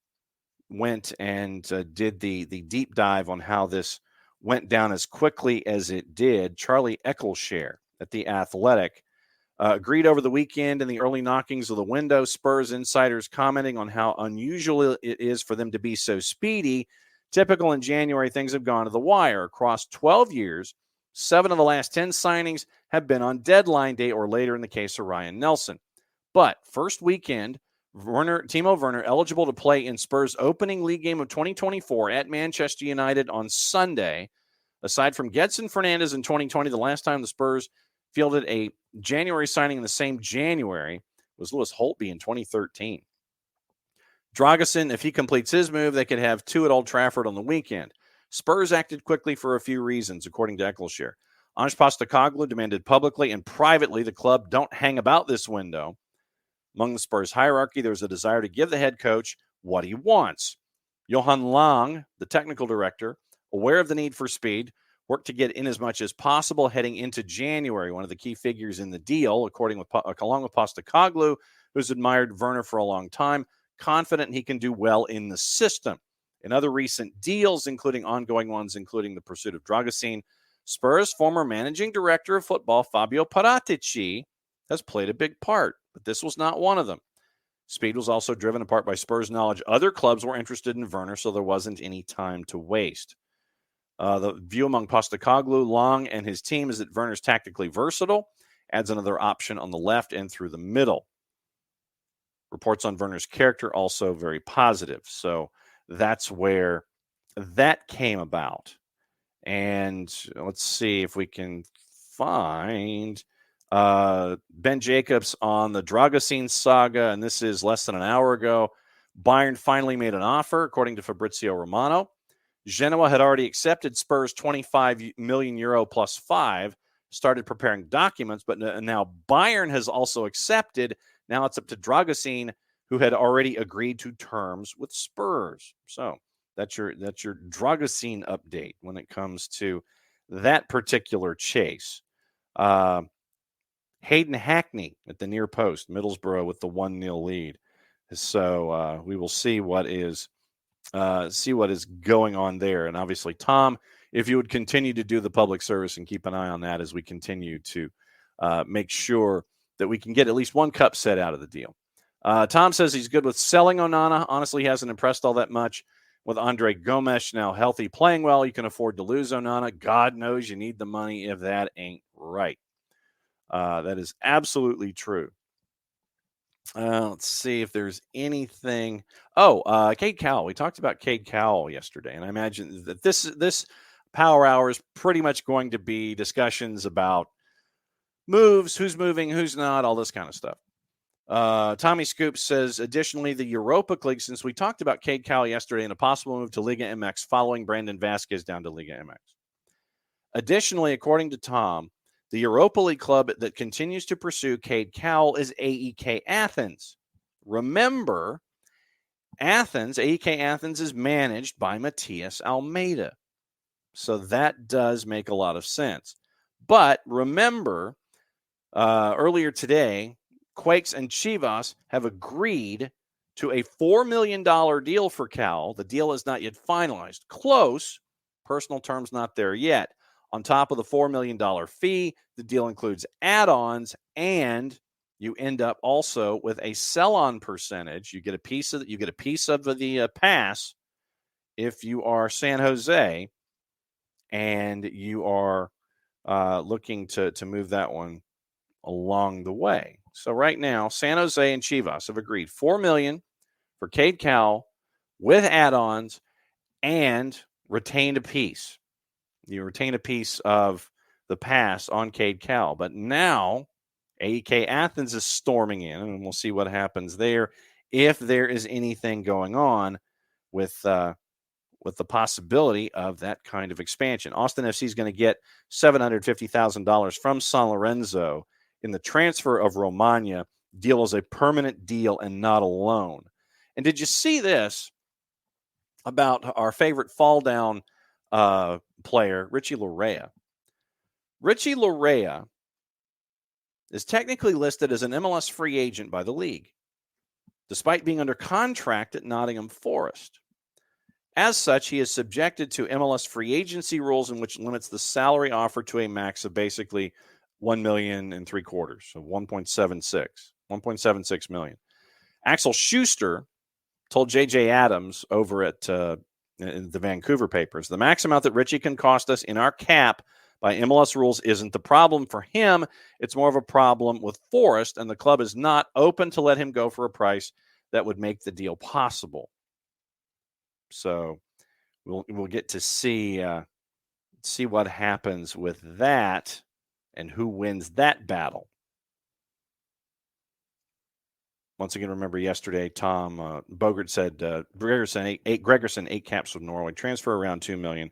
went and did the deep dive on how this went down as quickly as it did. Charlie Eccleshare at the Athletic agreed over the weekend in the early knockings of the window. Spurs insiders commenting on how unusual it is for them to be so speedy. Typical in January, things have gone to the wire. Across 12 years, 7 of the last 10 signings have been on deadline day or later in the case of Ryan Nelson. But first weekend, Timo Werner eligible to play in Spurs' opening league game of 2024 at Manchester United on Sunday. Aside from Gedson Fernandes in 2020, the last time the Spurs fielded a January signing in the same January was Lewis Holtby in 2013. Dragusin, if he completes his move, they could have 2 at Old Trafford on the weekend. Spurs acted quickly for a few reasons, according to Eccleshare. Ange Postecoglou demanded publicly and privately the club don't hang about this window. Among the Spurs hierarchy, there was a desire to give the head coach what he wants. Johan Lang, the technical director, aware of the need for speed, worked to get in as much as possible heading into January. One of the key figures in the deal, along with Postecoglou, who's admired Werner for a long time, confident he can do well in the system. In other recent deals, including ongoing ones, including the pursuit of Dragusin, Spurs' former managing director of football, Fabio Paratici, has played a big part, but this was not one of them. Speed was also driven apart by Spurs' knowledge other clubs were interested in Werner, so there wasn't any time to waste. The view among Postecoglou, Long, and his team is that Werner's tactically versatile, adds another option on the left and through the middle. Reports on Werner's character also very positive. So that's where that came about. And let's see if we can find Ben Jacobs on the Dragusin saga, and this is less than an hour ago. Bayern finally made an offer, according to Fabrizio Romano. Genoa had already accepted Spurs' 25 million euro plus 5, started preparing documents, but now Bayern has also accepted. Now it's up to Dragusin, who had already agreed to terms with Spurs. So that's your Dragusin update when it comes to that particular chase. Hayden Hackney at the near post, Middlesbrough with the 1-0 lead. So we will see what is going on there. And obviously, Tom, if you would continue to do the public service and keep an eye on that as we continue to make sure that we can get at least one cup set out of the deal. Tom says he's good with selling Onana. Honestly, he hasn't impressed all that much. With Andre Gomes now healthy, playing well, you can afford to lose Onana. God knows you need the money if that ain't right. That is absolutely true. Let's see if there's anything. Cade Cowell. We talked about Cade Cowell yesterday, and I imagine that this Power Hour is pretty much going to be discussions about moves, who's moving, who's not, all this kind of stuff. Tommy Scoop says, additionally, the Europa League, since we talked about Cade Cowell yesterday and a possible move to Liga MX following Brandon Vasquez down to Liga MX. Additionally, according to Tom, the Europa League club that continues to pursue Cade Cowell is AEK Athens. Remember, AEK Athens is managed by Matias Almeida. So that does make a lot of sense. But remember, earlier today, Quakes and Chivas have agreed to a $4 million deal for Cowell. The deal is not yet finalized. Close. Personal terms not there yet. On top of the $4 million fee, the deal includes add-ons, and you end up also with a sell-on percentage. You get a piece of the pass if you are San Jose, and you are looking to move that one along the way. So right now, San Jose and Chivas have agreed $4 million for Cade Cowell with add-ons and retained a piece. You retain a piece of the pass on Cade Cowell. But now AEK Athens is storming in, and we'll see what happens there if there is anything going on with the possibility of that kind of expansion. Austin FC is going to get $750,000 from San Lorenzo in the transfer of Romagna. Deal is a permanent deal and not a loan. And did you see this about our favorite fall down player, Richie Larea? Richie Larea is technically listed as an MLS free agent by the league, despite being under contract at Nottingham Forest. As such, he is subjected to MLS free agency rules in which limits the salary offered to a max of basically $1.75 million, so 1.76 million. Axel Schuster told J.J. Adams over at in the Vancouver papers, the max amount that Richie can cost us in our cap by MLS rules isn't the problem for him. It's more of a problem with Forest, and the club is not open to let him go for a price that would make the deal possible. So we'll get to see what happens with that and who wins that battle. Once again, remember yesterday, Tom Bogert said Gregerson, 8 caps with Norway, transfer around $2 million,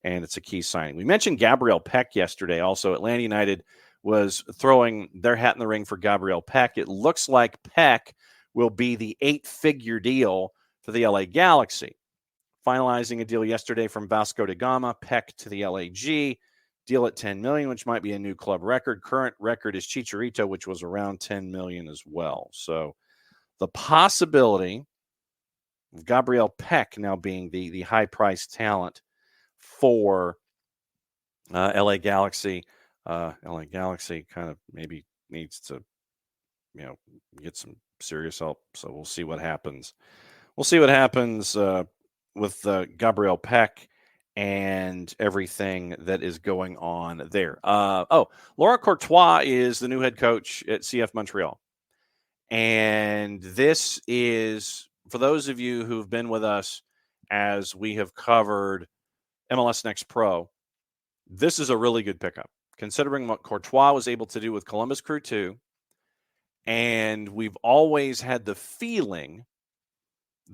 and it's a key signing. We mentioned Gabriel Peck yesterday. Also, Atlanta United was throwing their hat in the ring for Gabriel Peck. It looks like Peck will be the 8-figure deal for the LA Galaxy. Finalizing a deal yesterday from Vasco da Gama, Peck to the LAG. Deal at $10 million, which might be a new club record. Current record is Chicharito, which was around $10 million as well. So the possibility of Gabriel Peck now being the high-priced talent for LA Galaxy. LA Galaxy kind of maybe needs to, get some serious help. So we'll see what happens. We'll see what happens with Gabriel Peck and everything that is going on there. Laurent Courtois is the new head coach at CF Montreal. And this is, for those of you who've been with us as we have covered MLS Next Pro, this is a really good pickup, considering what Courtois was able to do with Columbus Crew 2. And we've always had the feeling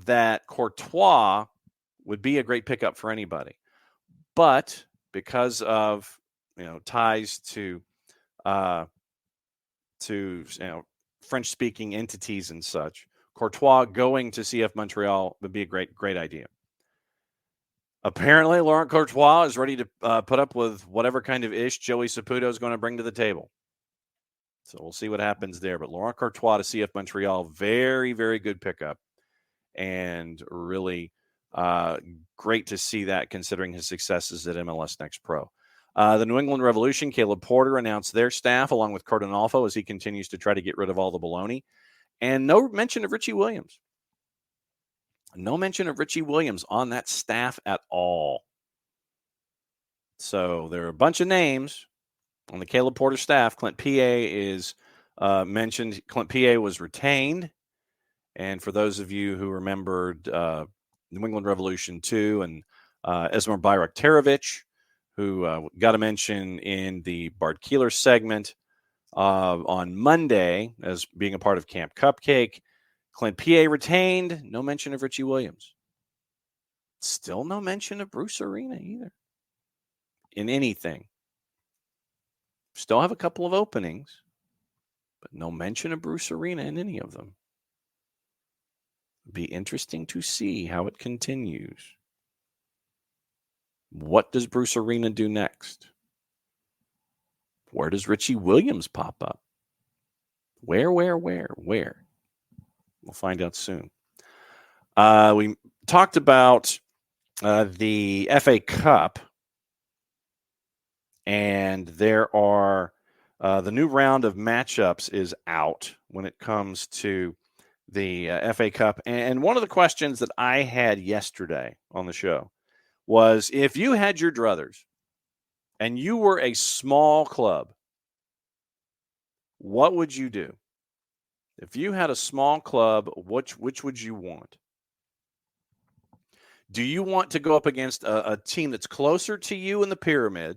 that Courtois would be a great pickup for anybody. But because of ties to French-speaking entities and such, Courtois going to CF Montreal would be a great idea. Apparently, Laurent Courtois is ready to put up with whatever kind of ish Joey Saputo is going to bring to the table. So we'll see what happens there. But Laurent Courtois to CF Montreal, very, very good pickup. And really great to see that, considering his successes at MLS Next Pro. The New England Revolution, Caleb Porter announced their staff along with Cardinalfo as he continues to try to get rid of all the baloney. And no mention of Richie Williams. No mention of Richie Williams on that staff at all. So there are a bunch of names on the Caleb Porter staff. Clint Pa is mentioned. Clint Pa was retained. And for those of you who remembered New England Revolution 2 and Esmer Bayraktarovich, who got a mention in the Bart Keeler segment on Monday as being a part of Camp Cupcake. Clint Pa retained. No mention of Richie Williams. Still no mention of Bruce Arena either in anything. Still have a couple of openings, but no mention of Bruce Arena in any of them. Be interesting to see how it continues. What does Bruce Arena do next? Where does Richie Williams pop up? Where? We'll find out soon. We talked about the FA Cup, and there are the new round of matchups is out when it comes to the FA Cup. And one of the questions that I had yesterday on the show was, if you had your druthers and you were a small club, what would you do? If you had a small club, which would you want? Do you want to go up against a team that's closer to you in the pyramid,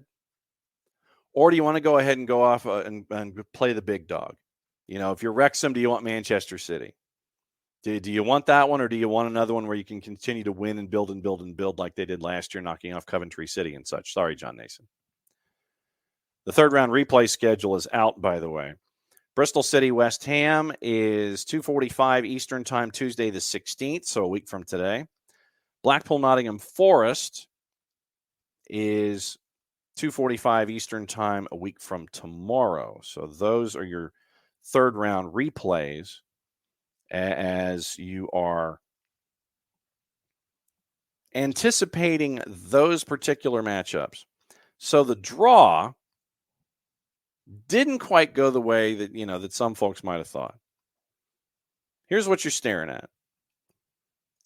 or do you want to go ahead and go off and play the big dog? If you're Wrexham, do you want Manchester City? Do you want that one, or do you want another one where you can continue to win and build and build and build like they did last year, knocking off Coventry City and such? Sorry, John Nason. The third round replay schedule is out, by the way. Bristol City West Ham is 2:45 Eastern Time, Tuesday the 16th, so a week from today. Blackpool Nottingham Forest is 2:45 Eastern Time, a week from tomorrow. So those are your third round replays as you are anticipating those particular matchups. So the draw didn't quite go the way that, that some folks might have thought. Here's what you're staring at.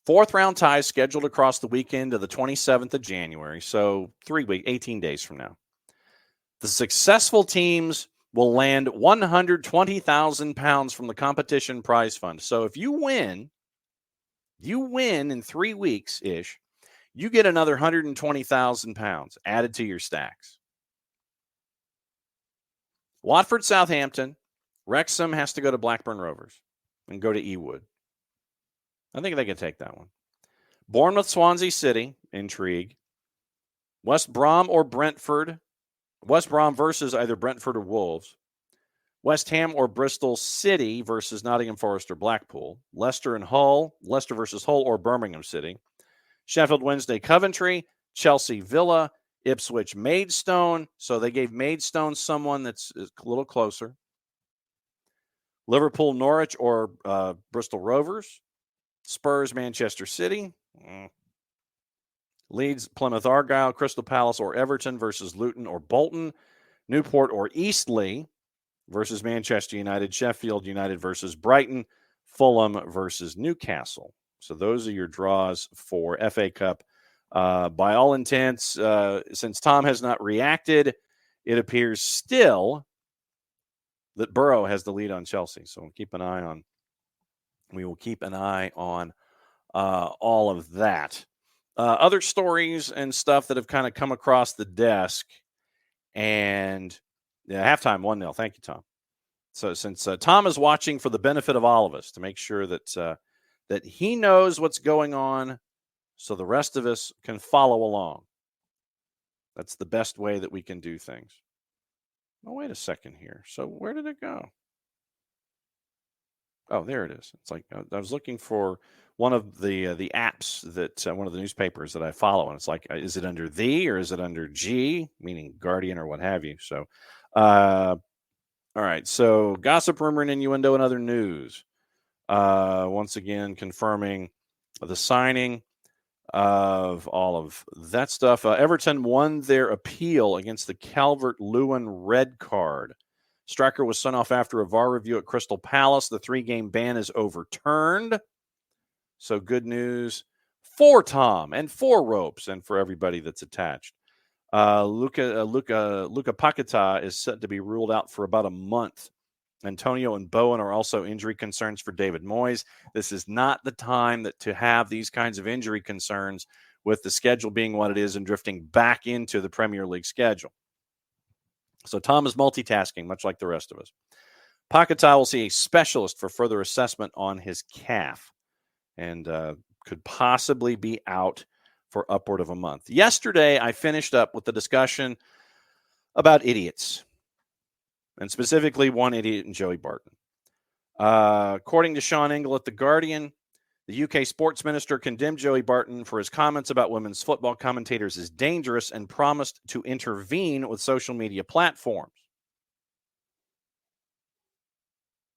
Fourth round ties scheduled across the weekend of the 27th of January. So 18 days from now. The successful teams will land £120,000 from the competition prize fund. So if you win in 3 weeks-ish, you get another £120,000 added to your stacks. Watford, Southampton. Wrexham has to go to Blackburn Rovers and go to Ewood. I think they can take that one. Bournemouth, Swansea City. Intrigue. West Brom or Brentford. West Brom versus either Brentford or Wolves. West Ham or Bristol City versus Nottingham Forest or Blackpool. Leicester versus Hull or Birmingham City. Sheffield Wednesday, Coventry. Chelsea, Villa. Ipswich, Maidstone. So they gave Maidstone someone that's a little closer. Liverpool, Norwich or Bristol Rovers. Spurs, Manchester City. Leeds, Plymouth Argyle. Crystal Palace or Everton versus Luton or Bolton. Newport or Eastleigh versus Manchester United. Sheffield United versus Brighton. Fulham versus Newcastle. So those are your draws for FA Cup. By all intents, since Tom has not reacted, it appears still that Burrow has the lead on Chelsea. So we will keep an eye on all of that. Other stories and stuff that have kind of come across the desk. And halftime 1-0. Thank you, Tom. So since Tom is watching for the benefit of all of us to make sure that he knows what's going on, so the rest of us can follow along. That's the best way that we can do things. Oh, wait a second here. So where did it go? Oh, there it is. It's like I was looking for one of the apps that one of the newspapers that I follow, and it's like, is it under the or is it under G, meaning Guardian or what have you? So, all right. So gossip, rumor, and innuendo and other news. Once again, confirming the signing of all of that stuff. Everton won their appeal against the Calvert-Lewin red card. Striker was sent off after a VAR review at Crystal Palace. The 3-game ban is overturned. So good news for Tom and for Ropes and for everybody that's attached. Luca Paquetá is set to be ruled out for about a month. Antonio and Bowen are also injury concerns for David Moyes. This is not the time to have these kinds of injury concerns with the schedule being what it is and drifting back into the Premier League schedule. So Tom is multitasking, much like the rest of us. Paquetá will see a specialist for further assessment on his calf and could possibly be out for upward of a month. Yesterday, I finished up with the discussion about idiots, and specifically one idiot in Joey Barton. According to Sean Ingle at The Guardian, the UK sports minister condemned Joey Barton for his comments about women's football commentators as dangerous and promised to intervene with social media platforms.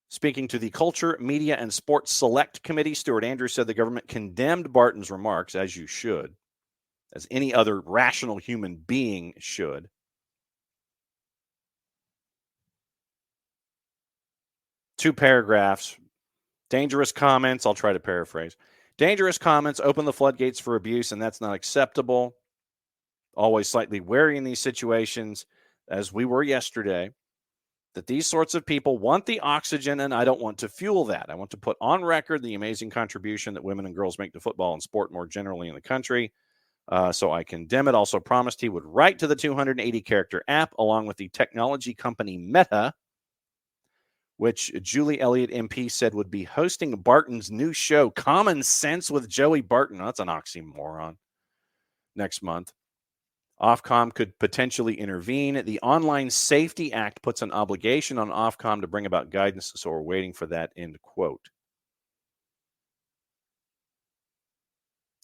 Speaking to the Culture, Media, and Sports Select Committee, Stuart Andrews said the government condemned Barton's remarks, as you should, as any other rational human being should. Two paragraphs. Dangerous comments. I'll try to paraphrase. Dangerous comments open the floodgates for abuse, and that's not acceptable. Always slightly wary in these situations, as we were yesterday. that these sorts of people want the oxygen, and I don't want to fuel that. I want to put on record the amazing contribution that women and girls make to football and sport more generally in the country. So I condemn it. Also promised he would write to the 280-character app along with the technology company Meta, which Julie Elliott MP said would be hosting Barton's new show, Common Sense with Joey Barton. Oh, that's an oxymoron. Next month. Ofcom could potentially intervene. The Online Safety Act puts an obligation on Ofcom to bring about guidance, so we're waiting for that, end quote.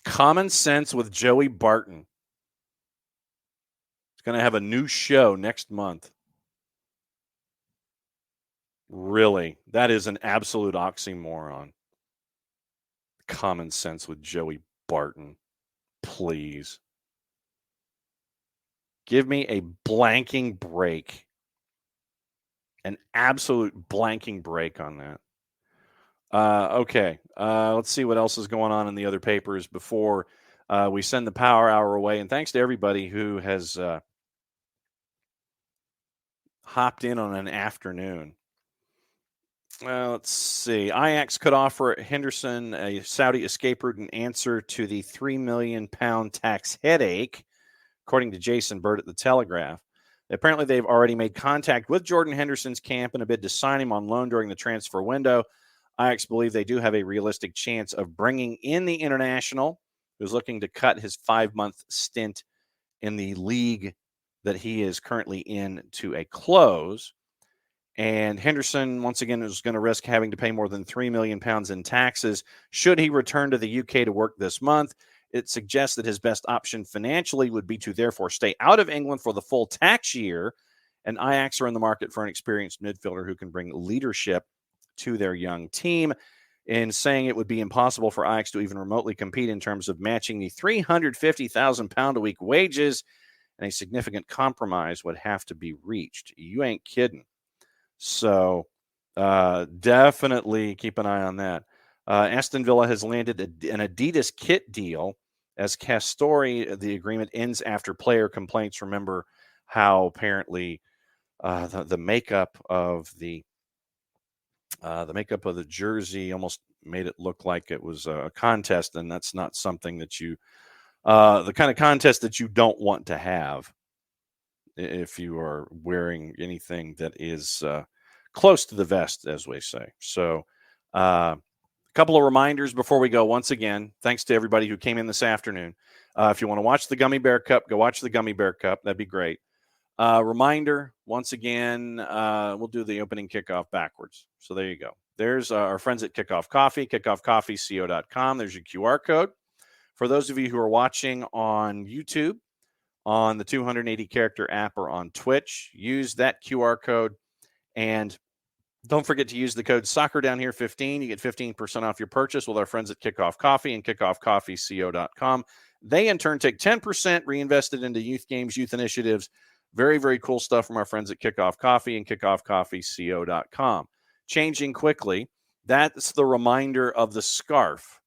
Common Sense with Joey Barton. It's going to have a new show next month. Really? That is an absolute oxymoron. Common Sense with Joey Barton. Please. Give me a blanking break. An absolute blanking break on that. Okay. Let's see what else is going on in the other papers before we send the Power Hour away. And thanks to everybody who has hopped in on an afternoon. Let's see. Ajax could offer Henderson, a Saudi escape route, an answer to the £3 million tax headache, according to Jason Bird at The Telegraph. Apparently, they've already made contact with Jordan Henderson's camp in a bid to sign him on loan during the transfer window. Ajax believe they do have a realistic chance of bringing in the international, who's looking to cut his 5-month stint in the league that he is currently in to a close. And Henderson, once again, is going to risk having to pay more than £3 million in taxes should he return to the UK to work this month. It suggests that his best option financially would be to therefore stay out of England for the full tax year. And Ajax are in the market for an experienced midfielder who can bring leadership to their young team, in saying it would be impossible for Ajax to even remotely compete in terms of matching the £350,000 a week wages, and a significant compromise would have to be reached. You ain't kidding. So definitely keep an eye on that. Aston Villa has landed an Adidas kit deal as Castori. The agreement ends after player complaints. Remember how apparently the makeup of the jersey almost made it look like it was a contest, and that's not something that you the kind of contest that you don't want to have if you are wearing anything that is close to the vest, as we say. So a couple of reminders before we go. Once again, thanks to everybody who came in this afternoon. If you want to watch the Gummy Bear Cup, go watch the Gummy Bear Cup. That'd be great. Reminder, once again, we'll do the opening kickoff backwards. So there you go. There's our friends at Kickoff Coffee, kickoffcoffeeco.com. There's your QR code. For those of you who are watching on YouTube, on the 280-character app, or on Twitch, use that QR code. And don't forget to use the code SoccerDownHere15. You get 15% off your purchase with our friends at Kickoff Coffee and kickoffcoffeeco.com. They, in turn, take 10% reinvested into youth games, youth initiatives. Very, very cool stuff from our friends at Kickoff Coffee and kickoffcoffeeco.com. Changing quickly, that's the reminder of the scarf.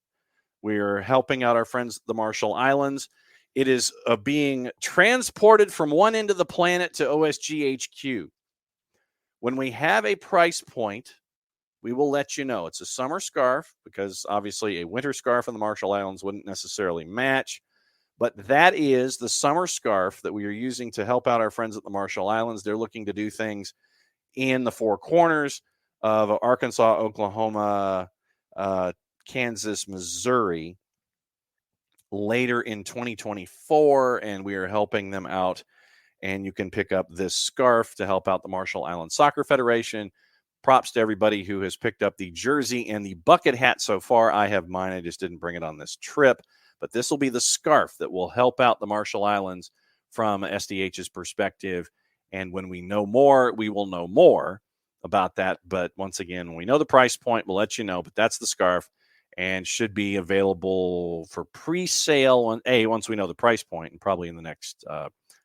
We're helping out our friends at the Marshall Islands. It is being transported from one end of the planet to OSGHQ. When we have a price point, we will let you know. It's a summer scarf because obviously a winter scarf in the Marshall Islands wouldn't necessarily match. But that is the summer scarf that we are using to help out our friends at the Marshall Islands. They're looking to do things in the four corners of Arkansas, Oklahoma, Kansas, Missouri later in 2024, and we are helping them out. And you can pick up this scarf to help out the Marshall Islands Soccer Federation. Props to everybody who has picked up the jersey and the bucket hat so far. I have mine. I just didn't bring it on this trip. But this will be the scarf that will help out the Marshall Islands from SDH's perspective. And when we know more, we will know more about that. But once again, when we know the price point, we'll let you know. But that's the scarf, and should be available for pre-sale once we know the price point, and probably in the next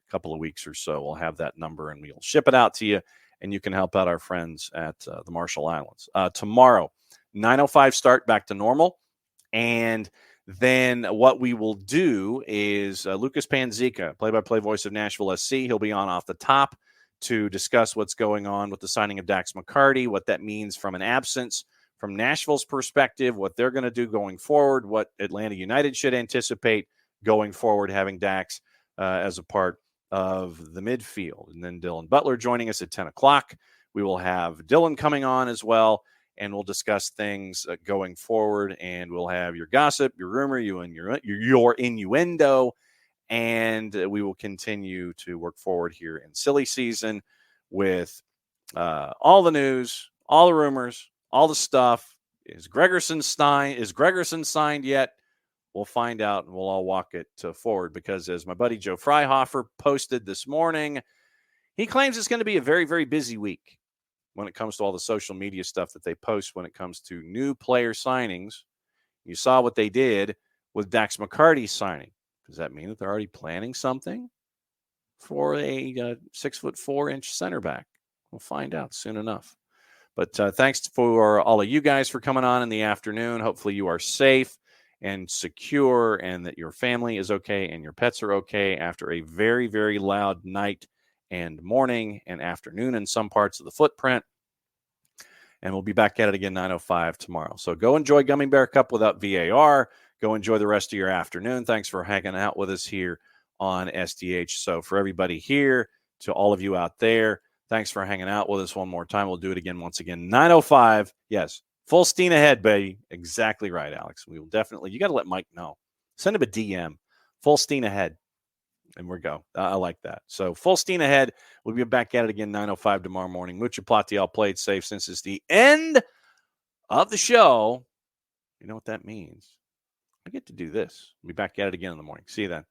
couple of weeks or so. We'll have that number, and we'll ship it out to you, and you can help out our friends at the Marshall Islands. Tomorrow, 9:05 start, back to normal. And then what we will do is Lucas Panzica, play-by-play voice of Nashville SC. He'll be on off the top to discuss what's going on with the signing of Dax McCarty, what that means from an absence, from Nashville's perspective, what they're going to do going forward, what Atlanta United should anticipate going forward, having Dax as a part of the midfield. And then Dylan Butler joining us at 10 o'clock. We will have Dylan coming on as well, and we'll discuss things going forward. And we'll have your gossip, your rumor, your innuendo, and we will continue to work forward here in silly season with all the news, all the rumors, all the stuff. Is Gregerson signed yet? We'll find out, and we'll all walk it forward, because as my buddy Joe Freihofer posted this morning, he claims it's going to be a very, very busy week when it comes to all the social media stuff that they post when it comes to new player signings. You saw what they did with Dax McCarty signing. Does that mean that they're already planning something for a 6'4" center back? We'll find out soon enough. But thanks for all of you guys for coming on in the afternoon. Hopefully you are safe and secure, and that your family is okay and your pets are okay after a very, very loud night and morning and afternoon in some parts of the footprint. And we'll be back at it again 9:05 tomorrow. So go enjoy Gummy Bear Cup without VAR. Go enjoy the rest of your afternoon. Thanks for hanging out with us here on SDH. So for everybody here, to all of you out there, thanks for hanging out with us one more time. We'll do it again once again. 9:05. Yes. Full steam ahead, baby. Exactly right, Alex. We will definitely, you got to let Mike know. Send him a DM. Full steam ahead. And we're go. I like that. So full steam ahead. We'll be back at it again 9:05 tomorrow morning. Mucha Platiel played safe since it's the end of the show. You know what that means? I get to do this. We'll be back at it again in the morning. See you then.